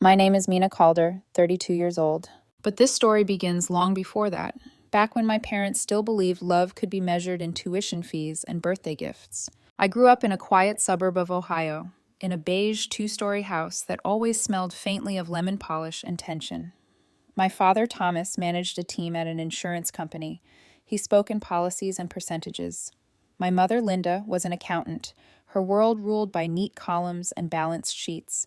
My name is Mina Calder, 32 years old. But this story begins long before that, back when my parents still believed love could be measured in tuition fees and birthday gifts. I grew up in a quiet suburb of Ohio, in a beige two-story house that always smelled faintly of lemon polish and tension. My father, Thomas, managed a team at an insurance company. He spoke in policies and percentages. My mother, Linda, was an accountant, her world ruled by neat columns and balanced sheets.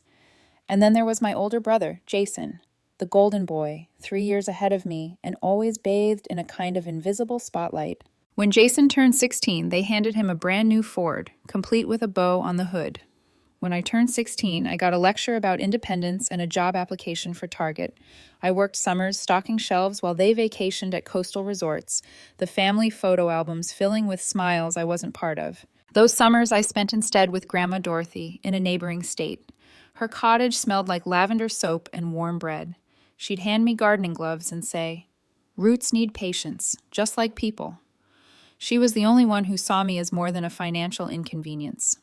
And then there was my older brother, Jason, the golden boy, 3 years ahead of me and always bathed in a kind of invisible spotlight. When Jason turned 16, they handed him a brand new Ford, complete with a bow on the hood. When I turned 16, I got a lecture about independence and a job application for Target. I worked summers stocking shelves while they vacationed at coastal resorts, the family photo albums filling with smiles I wasn't part of. Those summers I spent instead with Grandma Dorothy in a neighboring state. Her cottage smelled like lavender soap and warm bread. She'd hand me gardening gloves and say, "Roots need patience, just like people." She was the only one who saw me as more than a financial inconvenience.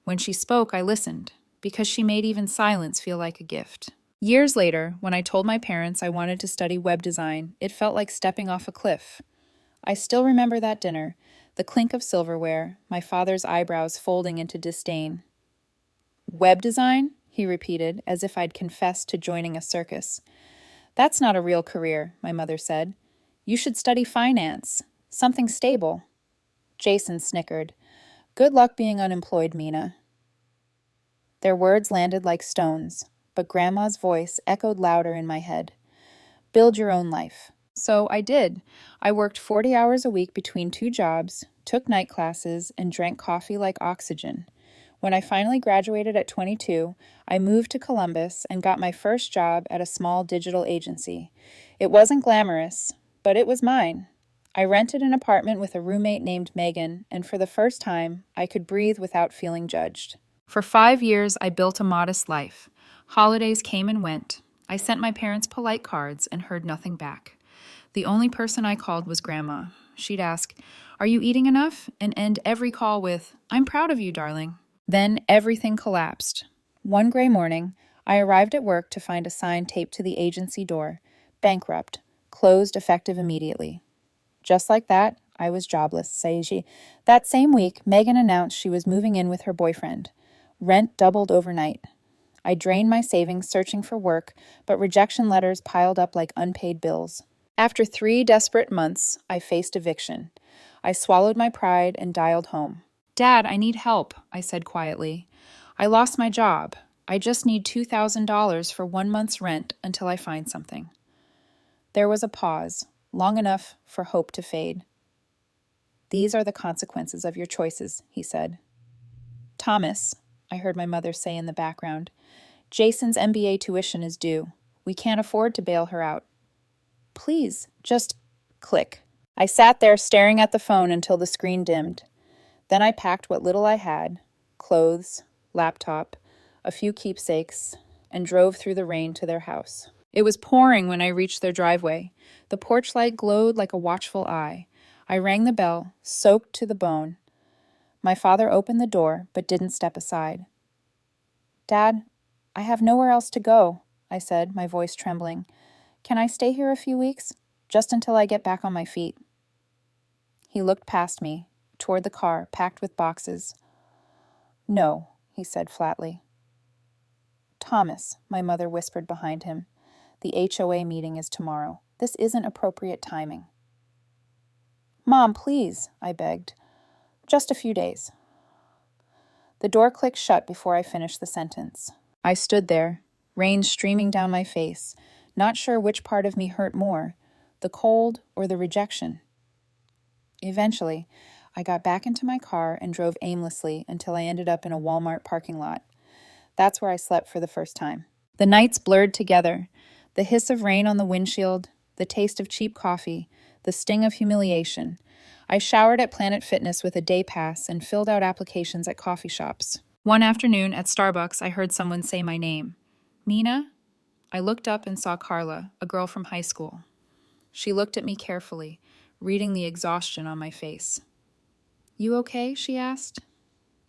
When she spoke, I listened, because she made even silence feel like a gift. Years later, when I told my parents I wanted to study web design, it felt like stepping off a cliff. I still remember that dinner, the clink of silverware, my father's eyebrows folding into disdain. "Web design?" he repeated, as if I'd confessed to joining a circus. "That's not a real career," my mother said. "You should study finance, something stable." Jason snickered. "Good luck being unemployed, Mina." Their words landed like stones, but Grandma's voice echoed louder in my head. "Build your own life." So I did. I worked 40 hours a week between two jobs, took night classes, and drank coffee like oxygen. When I finally graduated at 22, I moved to Columbus and got my first job at a small digital agency. It wasn't glamorous, but it was mine. I rented an apartment with a roommate named Megan, and for the first time, I could breathe without feeling judged. For 5 years, I built a modest life. Holidays came and went. I sent my parents polite cards and heard nothing back. The only person I called was Grandma. She'd ask, "Are you eating enough?" and end every call with, "I'm proud of you, darling." Then everything collapsed. One gray morning, I arrived at work to find a sign taped to the agency door, "Bankrupt, closed effective immediately." Just like that, I was jobless, says she. That same week, Megan announced she was moving in with her boyfriend. Rent doubled overnight. I drained my savings searching for work, but rejection letters piled up like unpaid bills. After 3 desperate months, I faced eviction. I swallowed my pride and dialed home. "Dad, I need help," I said quietly. "I lost my job. I just need $2,000 for 1 month's rent until I find something." There was a pause, long enough for hope to fade. "These are the consequences of your choices," he said. "Thomas," I heard my mother say in the background, "Jason's MBA tuition is due. We can't afford to bail her out. Please, just..." Click. I sat there staring at the phone until the screen dimmed. Then I packed what little I had, clothes, laptop, a few keepsakes, and drove through the rain to their house. It was pouring when I reached their driveway. The porch light glowed like a watchful eye. I rang the bell, soaked to the bone. My father opened the door, but didn't step aside. "Dad, I have nowhere else to go," I said, my voice trembling. "Can I stay here a few weeks? Just until I get back on my feet." He looked past me, toward the car packed with boxes. "No," he said flatly. "Thomas," my mother whispered behind him, "the HOA meeting is tomorrow. This isn't appropriate timing." "Mom, please," I begged. "Just a few days." The door clicked shut before I finished the sentence. I stood there, rain streaming down my face, not sure which part of me hurt more, the cold or the rejection. Eventually, I got back into my car and drove aimlessly until I ended up in a Walmart parking lot. That's where I slept for the first time. The nights blurred together, the hiss of rain on the windshield, the taste of cheap coffee, the sting of humiliation. I showered at Planet Fitness with a day pass and filled out applications at coffee shops. One afternoon at Starbucks, I heard someone say my name. "Mina?" I looked up and saw Carla, a girl from high school. She looked at me carefully, reading the exhaustion on my face. "You okay?" she asked.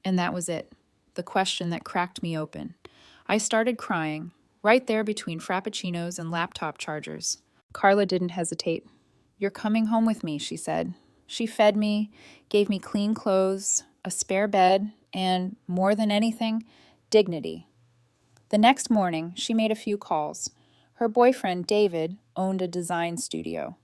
And that was it, the question that cracked me open. I started crying, right there between frappuccinos and laptop chargers. Carla didn't hesitate. "You're coming home with me," she said. She fed me, gave me clean clothes, a spare bed, and, more than anything, dignity. The next morning, she made a few calls. Her boyfriend, David, owned a design studio.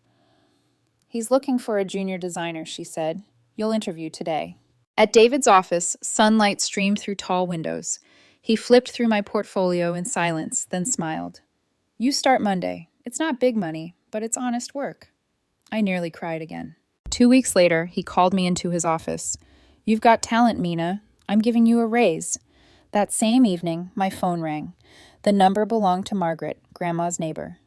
"He's looking for a junior designer," she said. "You'll interview today." At David's office, sunlight streamed through tall windows. He flipped through my portfolio in silence, then smiled. "You start Monday. It's not big money, but it's honest work." I nearly cried again. 2 weeks later, he called me into his office. "You've got talent, Mina. I'm giving you a raise." That same evening, my phone rang. The number belonged to Margaret, Grandma's neighbor.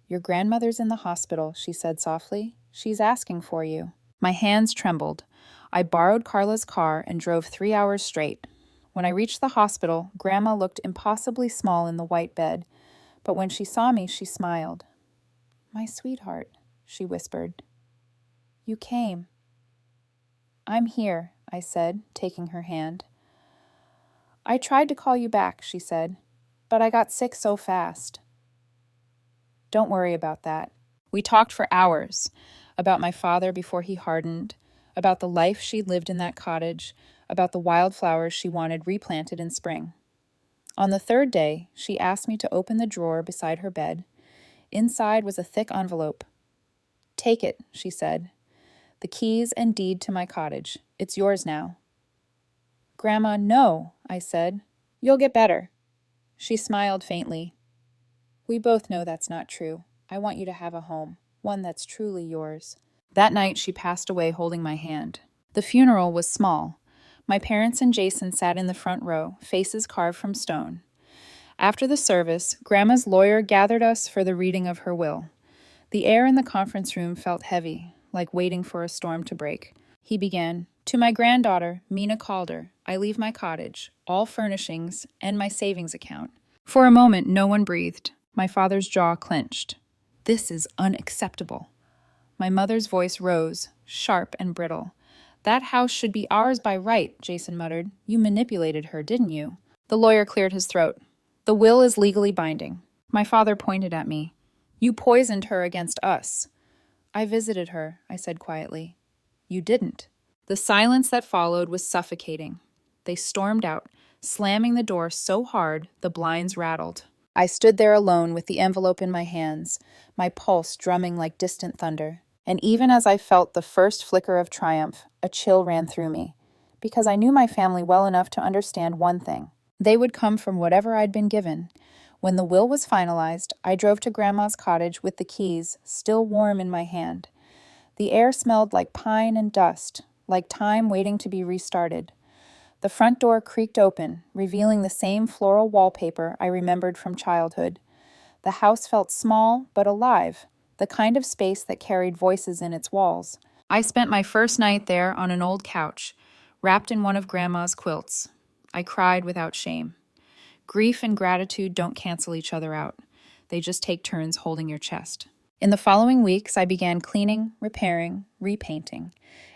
"Your grandmother's in the hospital," she said softly. "She's asking for you." My hands trembled. I borrowed Carla's car and drove 3 hours straight. When I reached the hospital, Grandma looked impossibly small in the white bed, but when she saw me, she smiled. "My sweetheart," she whispered. "You came." "I'm here," I said, taking her hand. "I tried to call you back," she said, "but I got sick so fast." "Don't worry about that." We talked for hours, about my father before he hardened, about the life she'd lived in that cottage, about the wildflowers she wanted replanted in spring. On the third day, she asked me to open the drawer beside her bed. Inside was a thick envelope. "Take it," she said. "The keys and deed to my cottage. It's yours now." "Grandma, no," I said. "You'll get better." She smiled faintly. "We both know that's not true. I want you to have a home, one that's truly yours." That night, she passed away holding my hand. The funeral was small. My parents and Jason sat in the front row, faces carved from stone. After the service, Grandma's lawyer gathered us for the reading of her will. The air in the conference room felt heavy, like waiting for a storm to break. He began, "To my granddaughter, Mina Calder, I leave my cottage, all furnishings, and my savings account." For a moment, no one breathed. My father's jaw clenched. "This is unacceptable." My mother's voice rose, sharp and brittle. "That house should be ours by right," Jason muttered. "You manipulated her, didn't you?" The lawyer cleared his throat. "The will is legally binding." My father pointed at me. "You poisoned her against us." "I visited her," I said quietly. "You didn't." The silence that followed was suffocating. They stormed out, slamming the door so hard the blinds rattled. I stood there alone with the envelope in my hands, my pulse drumming like distant thunder. And even as I felt the first flicker of triumph, a chill ran through me, because I knew my family well enough to understand one thing. They would come from whatever I'd been given. When the will was finalized, I drove to Grandma's cottage with the keys still warm in my hand. The air smelled like pine and dust, like time waiting to be restarted. The front door creaked open, revealing the same floral wallpaper I remembered from childhood. The house felt small but alive, the kind of space that carried voices in its walls. I spent my first night there on an old couch, wrapped in one of Grandma's quilts. I cried without shame. Grief and gratitude don't cancel each other out. They just take turns holding your chest. In the following weeks, I began cleaning, repairing, repainting.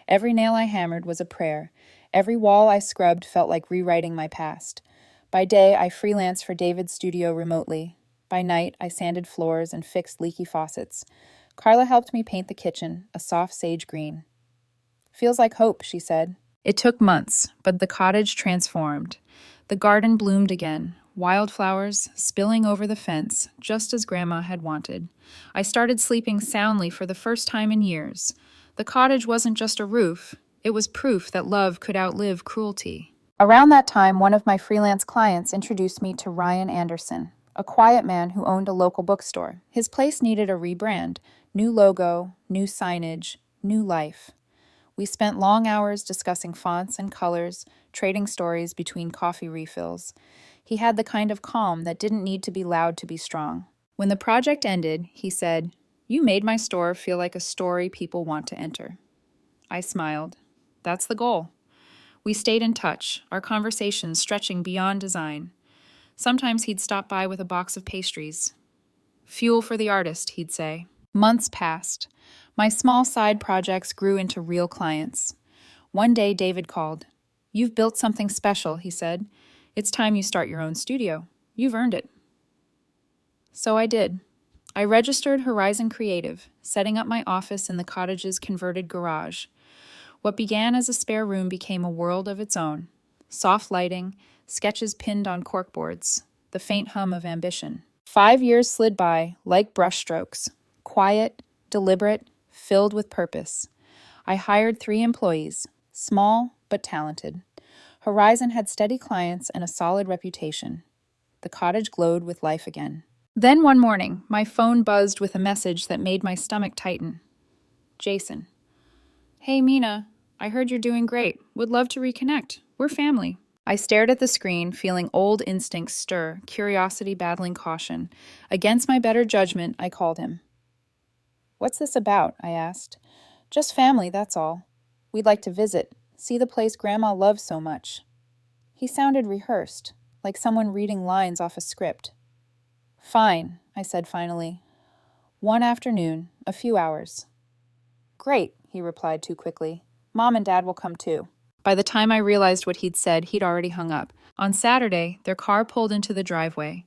Every nail I hammered was a prayer. Every wall I scrubbed felt like rewriting my past. By day, I freelanced for David's studio remotely. By night, I sanded floors and fixed leaky faucets. Carla helped me paint the kitchen, a soft sage green. "Feels like hope," she said. It took months, but the cottage transformed. The garden bloomed again, wildflowers spilling over the fence, just as Grandma had wanted. I started sleeping soundly for the first time in years. The cottage wasn't just a roof, it was proof that love could outlive cruelty. Around that time, one of my freelance clients introduced me to Ryan Anderson, a quiet man who owned a local bookstore. His place needed a rebrand, new logo, new signage, new life. We spent long hours discussing fonts and colors, trading stories between coffee refills. He had the kind of calm that didn't need to be loud to be strong. When the project ended, he said, "You made my store feel like a story people want to enter." I smiled. That's the goal. We stayed in touch, our conversations stretching beyond design. Sometimes he'd stop by with a box of pastries. "Fuel for the artist," he'd say. Months passed. My small side projects grew into real clients. One day, David called. "You've built something special," he said. "It's time you start your own studio. You've earned it." So I did. I registered Horizon Creative, setting up my office in the cottage's converted garage. What began as a spare room became a world of its own. Soft lighting, sketches pinned on corkboards, the faint hum of ambition. 5 years slid by like brushstrokes, quiet, deliberate, filled with purpose. I hired 3 employees, small but talented. Horizon had steady clients and a solid reputation. The cottage glowed with life again. Then one morning, my phone buzzed with a message that made my stomach tighten. Jason. Hey, Mina. I heard you're doing great. Would love to reconnect. We're family. I stared at the screen, feeling old instincts stir, curiosity battling caution. Against my better judgment, I called him. What's this about? I asked. Just family, that's all. We'd like to visit, see the place Grandma loves so much. He sounded rehearsed, like someone reading lines off a script. Fine, I said finally. One afternoon, a few hours. Great, he replied too quickly. Mom and Dad will come too. By the time I realized what he'd said, he'd already hung up. On Saturday, their car pulled into the driveway.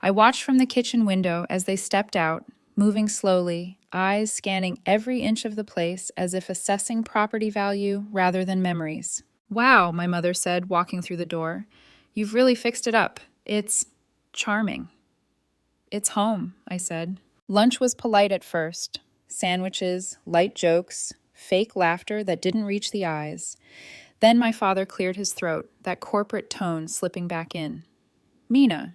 I watched from the kitchen window as they stepped out, moving slowly, eyes scanning every inch of the place as if assessing property value rather than memories. Wow, my mother said, walking through the door. You've really fixed it up. It's charming. It's home, I said. Lunch was polite at first. Sandwiches, light jokes, fake laughter that didn't reach the eyes. Then my father cleared his throat, that corporate tone slipping back in. Mina,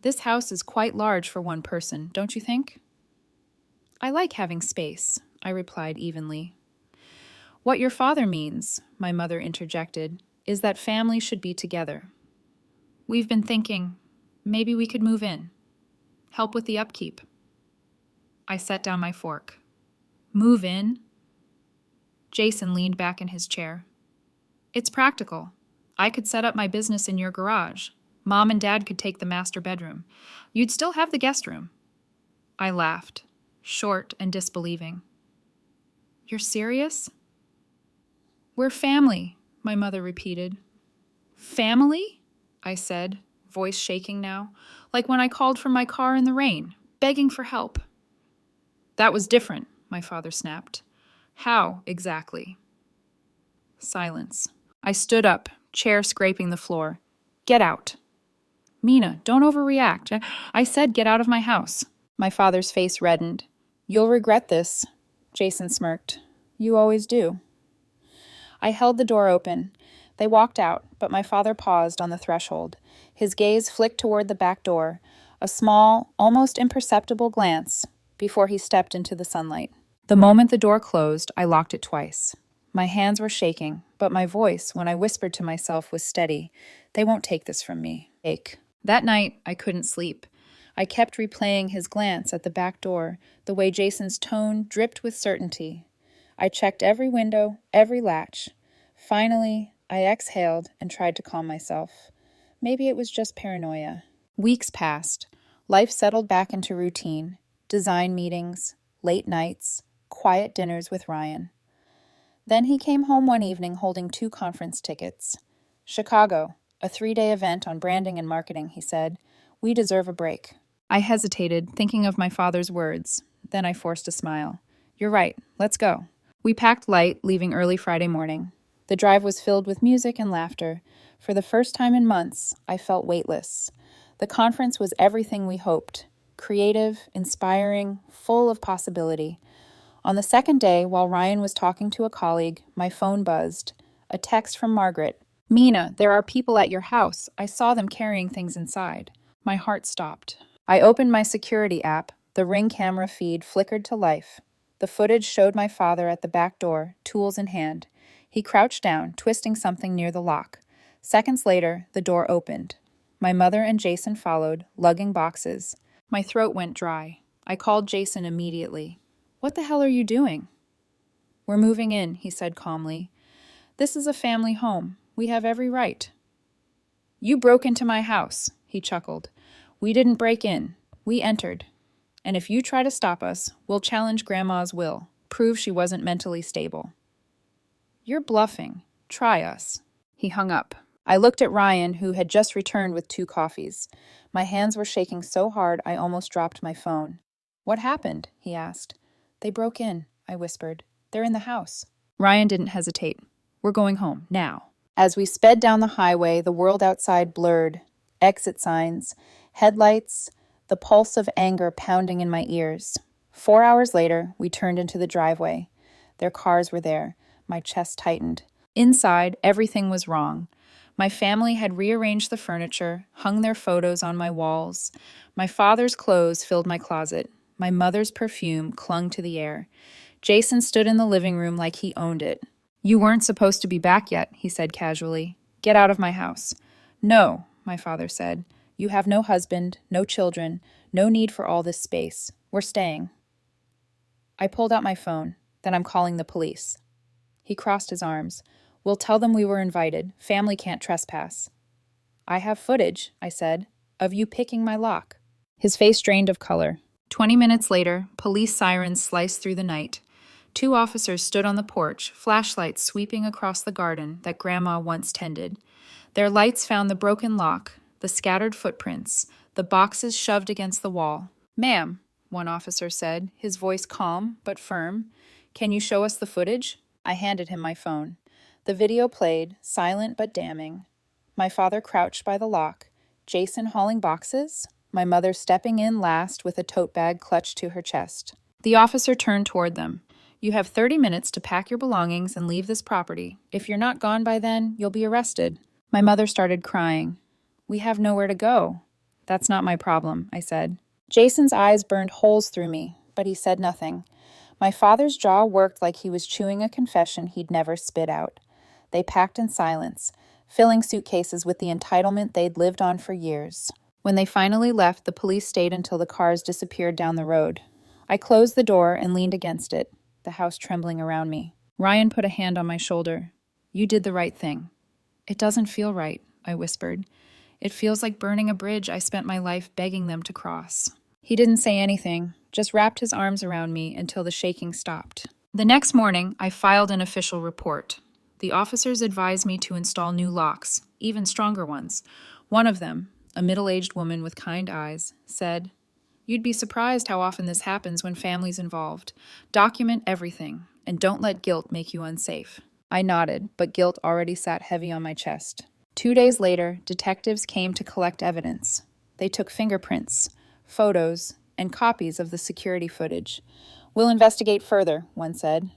this house is quite large for one person, don't you think? I like having space, I replied evenly. What your father means, my mother interjected, is that families should be together. We've been thinking, maybe we could move in. Help with the upkeep. I set down my fork. Move in? Jason leaned back in his chair. It's practical. I could set up my business in your garage. Mom and Dad could take the master bedroom. You'd still have the guest room. I laughed, short and disbelieving. You're serious? We're family, my mother repeated. Family? I said, voice shaking now, like when I called from my car in the rain, begging for help. That was different, my father snapped. How exactly? Silence. I stood up, chair scraping the floor. Get out. Mina, don't overreact. I said get out of my house. My father's face reddened. You'll regret this, Jason smirked. You always do. I held the door open. They walked out, but my father paused on the threshold. His gaze flicked toward the back door, a small, almost imperceptible glance, before he stepped into the sunlight. The moment the door closed, I locked it twice. My hands were shaking, but my voice, when I whispered to myself, was steady. They won't take this from me. That night, I couldn't sleep. I kept replaying his glance at the back door, the way Jason's tone dripped with certainty. I checked every window, every latch. Finally, I exhaled and tried to calm myself. Maybe it was just paranoia. Weeks passed. Life settled back into routine. Design meetings, late nights, quiet dinners with Ryan. Then he came home one evening holding 2 conference tickets. Chicago, a 3-day event on branding and marketing, he said. We deserve a break. I hesitated, thinking of my father's words. Then I forced a smile. You're right, let's go. We packed light, leaving early Friday morning. The drive was filled with music and laughter. For the first time in months, I felt weightless. The conference was everything we hoped. Creative, inspiring, full of possibility. On the second day, while Ryan was talking to a colleague, my phone buzzed. A text from Margaret. Mina, there are people at your house. I saw them carrying things inside. My heart stopped. I opened my security app. The Ring camera feed flickered to life. The footage showed my father at the back door, tools in hand. He crouched down, twisting something near the lock. Seconds later, the door opened. My mother and Jason followed, lugging boxes. My throat went dry. I called Jason immediately. What the hell are you doing? We're moving in, he said calmly. This is a family home. We have every right. You broke into my house, he chuckled. We didn't break in. We entered. And if you try to stop us, we'll challenge Grandma's will, prove she wasn't mentally stable. You're bluffing. Try us. He hung up. I looked at Ryan, who had just returned with 2 coffees. My hands were shaking so hard I almost dropped my phone. "What happened?" he asked. "They broke in," I whispered. "They're in the house." Ryan didn't hesitate. "We're going home, now." As we sped down the highway, the world outside blurred. Exit signs, headlights, the pulse of anger pounding in my ears. 4 hours later, we turned into the driveway. Their cars were there. My chest tightened. Inside, everything was wrong. My family had rearranged the furniture, hung their photos on my walls. My father's clothes filled my closet. My mother's perfume clung to the air. Jason stood in the living room like he owned it. "You weren't supposed to be back yet," he said casually. "Get out of my house." "No," my father said. "You have no husband, no children, no need for all this space. We're staying." I pulled out my phone. "Then I'm calling the police." He crossed his arms. "We'll tell them we were invited. Family can't trespass." "I have footage," I said, "of you picking my lock." His face drained of color. 20 minutes later, police sirens sliced through the night. 2 officers stood on the porch, flashlights sweeping across the garden that Grandma once tended. Their lights found the broken lock, the scattered footprints, the boxes shoved against the wall. "Ma'am," one officer said, his voice calm but firm, "can you show us the footage?" I handed him my phone. The video played, silent but damning. My father crouched by the lock, Jason hauling boxes, my mother stepping in last with a tote bag clutched to her chest. The officer turned toward them. "You have 30 minutes to pack your belongings and leave this property. If you're not gone by then, you'll be arrested." My mother started crying. "We have nowhere to go." "That's not my problem," I said. Jason's eyes burned holes through me, but he said nothing. My father's jaw worked like he was chewing a confession he'd never spit out. They packed in silence, filling suitcases with the entitlement they'd lived on for years. When they finally left, the police stayed until the cars disappeared down the road. I closed the door and leaned against it, the house trembling around me. Ryan put a hand on my shoulder. "You did the right thing." "It doesn't feel right," I whispered. "It feels like burning a bridge I spent my life begging them to cross." He didn't say anything, just wrapped his arms around me until the shaking stopped. The next morning, I filed an official report. The officers advised me to install new locks, even stronger ones. One of them, a middle-aged woman with kind eyes, said, "You'd be surprised how often this happens when families involved. Document everything, and don't let guilt make you unsafe." I nodded, but guilt already sat heavy on my chest. 2 days later, detectives came to collect evidence. They took fingerprints, photos, and copies of the security footage. "We'll investigate further," one said.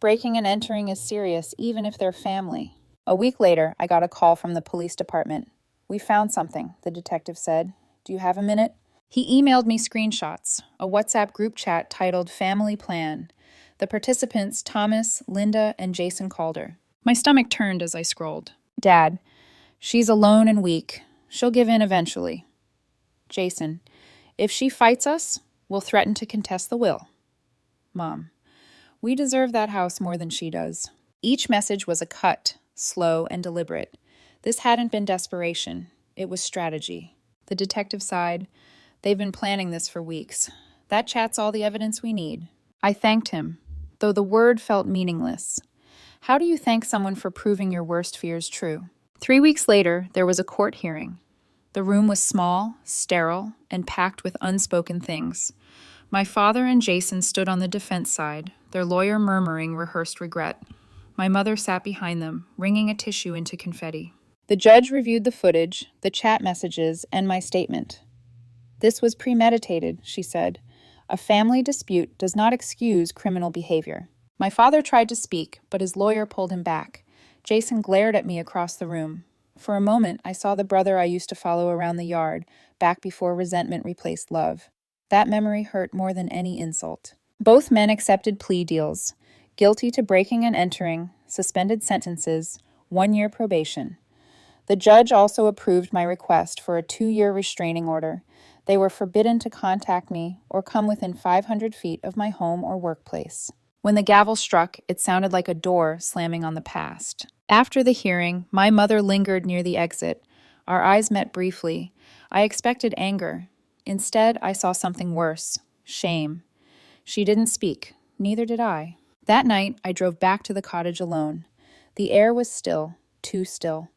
"Breaking and entering is serious, even if they're family." A week later, I got a call from the police department. "We found something," the detective said. "Do you have a minute?" He emailed me screenshots, a WhatsApp group chat titled Family Plan. The participants, Thomas, Linda, and Jason Calder. My stomach turned as I scrolled. Dad, "She's alone and weak. She'll give in eventually." Jason, "If she fights us, we'll threaten to contest the will." Mom, "We deserve that house more than she does." Each message was a cut, slow and deliberate. This hadn't been desperation. It was strategy. The detective sighed. "They've been planning this for weeks. That chat's all the evidence we need." I thanked him, though the word felt meaningless. How do you thank someone for proving your worst fears true? 3 weeks later, there was a court hearing. The room was small, sterile, and packed with unspoken things. My father and Jason stood on the defense side, their lawyer murmuring rehearsed regret. My mother sat behind them, wringing a tissue into confetti. The judge reviewed the footage, the chat messages, and my statement. "This was premeditated," she said. "A family dispute does not excuse criminal behavior." My father tried to speak, but his lawyer pulled him back. Jason glared at me across the room. For a moment, I saw the brother I used to follow around the yard, back before resentment replaced love. That memory hurt more than any insult. Both men accepted plea deals. Guilty to breaking and entering, suspended sentences, 1-year probation. The judge also approved my request for a 2-year restraining order. They were forbidden to contact me or come within 500 feet of my home or workplace. When the gavel struck, it sounded like a door slamming on the past. After the hearing, my mother lingered near the exit. Our eyes met briefly. I expected anger. Instead, I saw something worse, shame. She didn't speak. Neither did I. That night, I drove back to the cottage alone. The air was still, too still.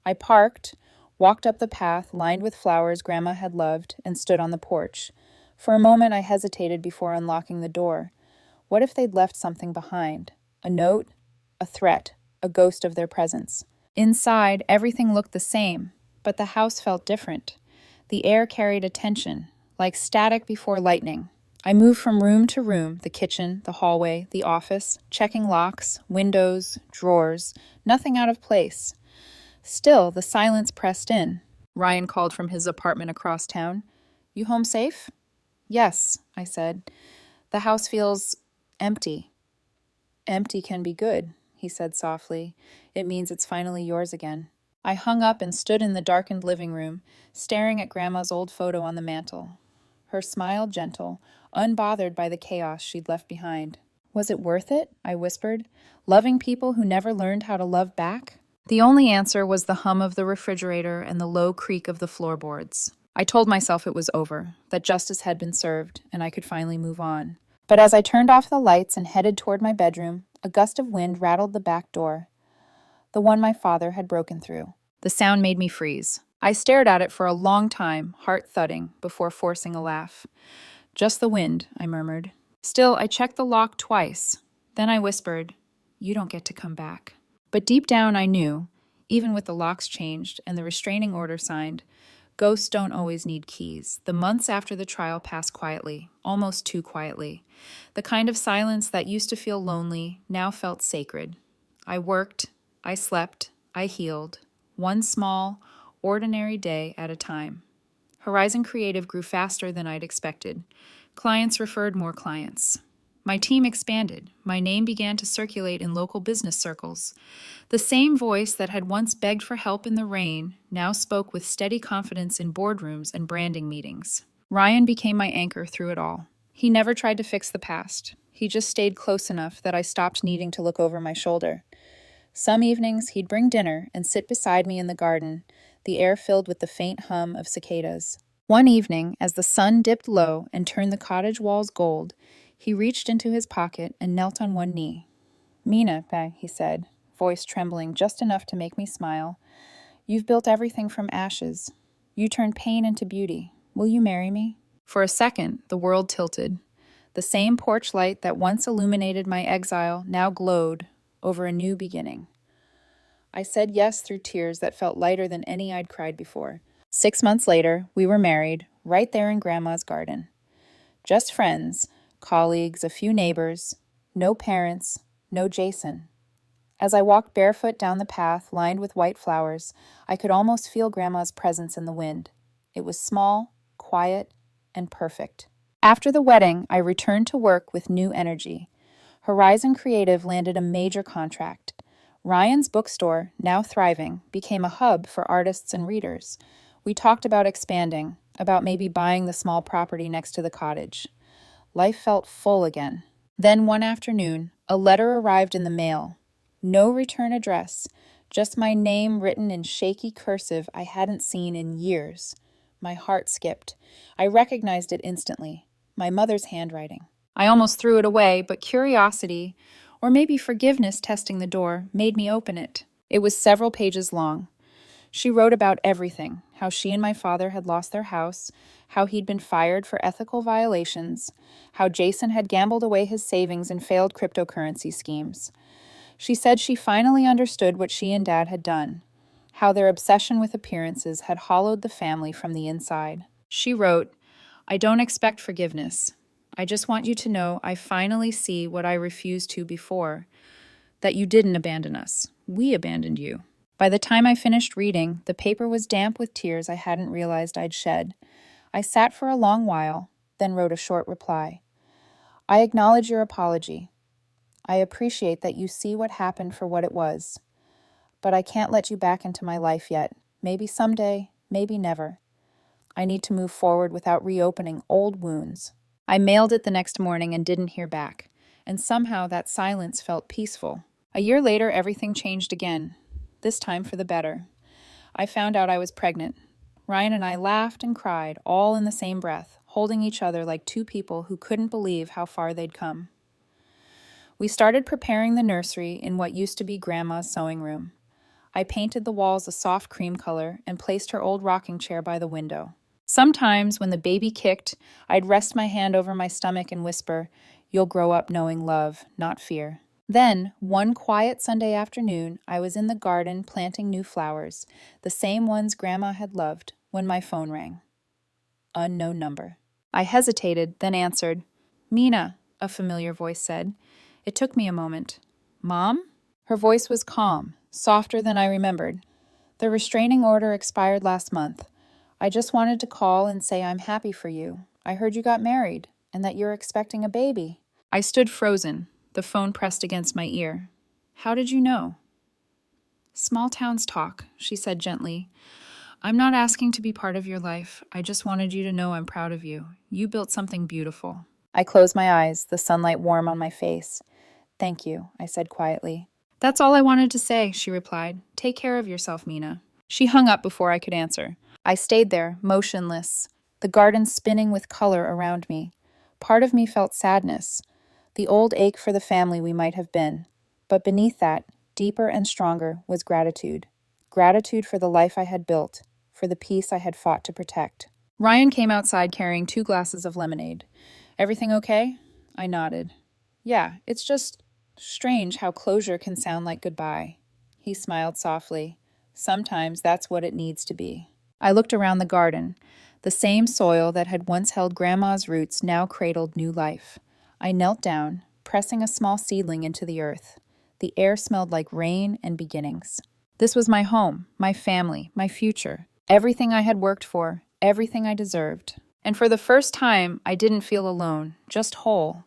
I parked, walked up the path lined with flowers Grandma had loved, and stood on the porch. For a moment, I hesitated before unlocking the door. What if they'd left something behind? A note? A threat? A ghost of their presence? Inside, everything looked the same, but the house felt different. The air carried a tension, like static before lightning. I moved from room to room, the kitchen, the hallway, the office, checking locks, windows, drawers, nothing out of place. Still, the silence pressed in. Ryan called from his apartment across town. "You home safe?" "Yes," I said. "The house feels empty." "Empty can be good," he said softly. "It means it's finally yours again." I hung up and stood in the darkened living room, staring at Grandma's old photo on the mantel. Her smile gentle, unbothered by the chaos she'd left behind. "Was it worth it?" I whispered. "Loving people who never learned how to love back?" The only answer was the hum of the refrigerator and the low creak of the floorboards. I told myself it was over, that justice had been served, and I could finally move on. But as I turned off the lights and headed toward my bedroom, a gust of wind rattled the back door, the one my father had broken through. The sound made me freeze. I stared at it for a long time, heart thudding, before forcing a laugh. "Just the wind," I murmured. Still, I checked the lock twice. Then I whispered, "You don't get to come back." But deep down I knew, even with the locks changed and the restraining order signed, ghosts don't always need keys. The months after the trial passed quietly, almost too quietly. The kind of silence that used to feel lonely now felt sacred. I worked, I slept, I healed, one small, ordinary day at a time. Horizon Creative grew faster than I'd expected. Clients referred more clients. My team expanded. My name began to circulate in local business circles. The same voice that had once begged for help in the rain now spoke with steady confidence in boardrooms and branding meetings. Ryan became my anchor through it all. He never tried to fix the past. He just stayed close enough that I stopped needing to look over my shoulder. Some evenings, he'd bring dinner and sit beside me in the garden, the air filled with the faint hum of cicadas. One evening, as the sun dipped low and turned the cottage walls gold, he reached into his pocket and knelt on one knee. "Mina," he said, voice trembling just enough to make me smile, "you've built everything from ashes. You turned pain into beauty. Will you marry me?" For a second, the world tilted. The same porch light that once illuminated my exile now glowed over a new beginning. I said yes through tears that felt lighter than any I'd cried before. 6 months later, we were married, right there in Grandma's garden. Just friends, colleagues, a few neighbors, no parents, no Jason. As I walked barefoot down the path lined with white flowers, I could almost feel Grandma's presence in the wind. It was small, quiet, and perfect. After the wedding, I returned to work with new energy. Horizon Creative landed a major contract. Ryan's bookstore, now thriving, became a hub for artists and readers. We talked about expanding, about maybe buying the small property next to the cottage. Life felt full again. Then one afternoon, a letter arrived in the mail. No return address, just my name written in shaky cursive I hadn't seen in years. My heart skipped. I recognized it instantly. My mother's handwriting. I almost threw it away, but curiosity, or maybe forgiveness testing the door, made me open it. It was several pages long. She wrote about everything, how she and my father had lost their house, how he'd been fired for ethical violations, how Jason had gambled away his savings in failed cryptocurrency schemes. She said she finally understood what she and Dad had done, how their obsession with appearances had hollowed the family from the inside. She wrote, "I don't expect forgiveness. I just want you to know I finally see what I refused to before, that you didn't abandon us. We abandoned you." By the time I finished reading, the paper was damp with tears I hadn't realized I'd shed. I sat for a long while, then wrote a short reply. "I acknowledge your apology. I appreciate that you see what happened for what it was. But I can't let you back into my life yet. Maybe someday, maybe never. I need to move forward without reopening old wounds." I mailed it the next morning and didn't hear back, and somehow that silence felt peaceful. A year later, everything changed again, this time for the better. I found out I was pregnant. Ryan and I laughed and cried, all in the same breath, holding each other like two people who couldn't believe how far they'd come. We started preparing the nursery in what used to be Grandma's sewing room. I painted the walls a soft cream color and placed her old rocking chair by the window. Sometimes, when the baby kicked, I'd rest my hand over my stomach and whisper, "You'll grow up knowing love, not fear." Then, one quiet Sunday afternoon, I was in the garden planting new flowers, the same ones Grandma had loved, when my phone rang. Unknown number. I hesitated, then answered. "Mina," a familiar voice said. It took me a moment. "Mom?" Her voice was calm, softer than I remembered. "The restraining order expired last month. I just wanted to call and say I'm happy for you. I heard you got married, and that you're expecting a baby." I stood frozen, the phone pressed against my ear. "How did you know?" "Small towns talk," she said gently. "I'm not asking to be part of your life. I just wanted you to know I'm proud of you. You built something beautiful." I closed my eyes, the sunlight warm on my face. "Thank you," I said quietly. "That's all I wanted to say," she replied. "Take care of yourself, Mina." She hung up before I could answer. I stayed there, motionless, the garden spinning with color around me. Part of me felt sadness, the old ache for the family we might have been. But beneath that, deeper and stronger, was gratitude. Gratitude for the life I had built, for the peace I had fought to protect. Ryan came outside carrying 2 glasses of lemonade. "Everything okay?" I nodded. "Yeah, it's just strange how closure can sound like goodbye." He smiled softly. "Sometimes that's what it needs to be." I looked around the garden. The same soil that had once held Grandma's roots now cradled new life. I knelt down, pressing a small seedling into the earth. The air smelled like rain and beginnings. This was my home, my family, my future. Everything I had worked for, everything I deserved. And for the first time, I didn't feel alone, just whole.